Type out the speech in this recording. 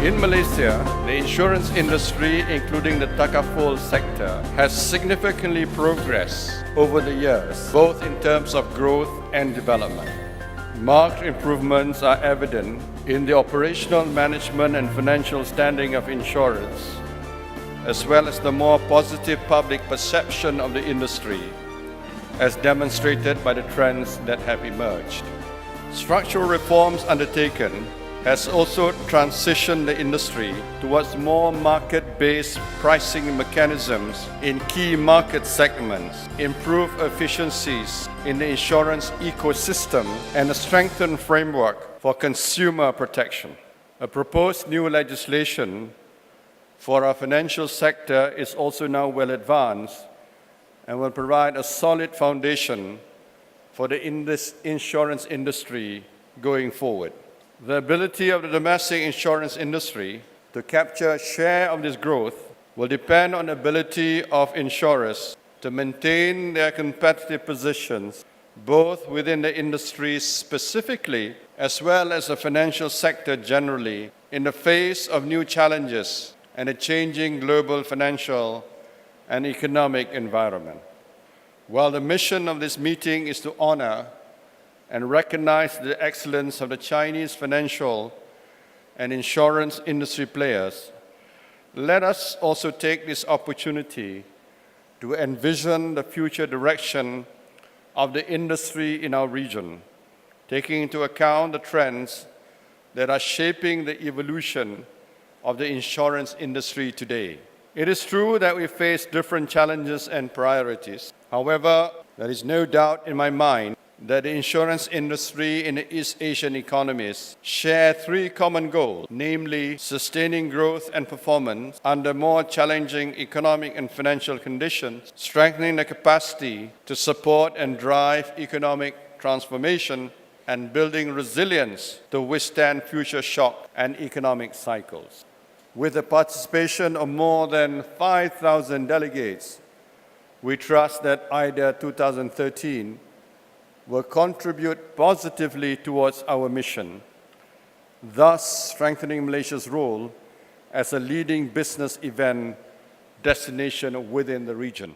In Malaysia, the insurance industry, including the takaful sector, has significantly progressed over the years, both in terms of growth and development. Marked improvements are evident in the operational management and financial standing of insurers, as well as the more positive public perception of the industry, as demonstrated by the trends that have emerged. Structural reforms undertaken has also transitioned the industry towards more market-based pricing mechanisms in key market segments, improved efficiencies in the insurance ecosystem, and a strengthened framework for consumer protection. A proposed new legislation for our financial sector is also now well advanced and will provide a solid foundation for the insurance industry going forward. The ability of the domestic insurance industry to capture a share of this growth will depend on the ability of insurers to maintain their competitive positions both within the industry specifically as well as the financial sector generally in the face of new challenges and a changing global financial and economic environment. While the mission of this meeting is to honor and recognize the excellence of the Chinese financial and insurance industry players, let us also take this opportunity to envision the future direction of the industry in our region, taking into account the trends that are shaping the evolution of the insurance industry today. It is true that we face different challenges and priorities. However, there is no doubt in my mind that the insurance industry in the East Asian economies share three common goals, namely sustaining growth and performance under more challenging economic and financial conditions, strengthening the capacity to support and drive economic transformation, and building resilience to withstand future shock and economic cycles. With the participation of more than 5,000 delegates, we trust that IDIA 2013 will contribute positively towards our mission, thus strengthening Malaysia's role as a leading business event destination within the region.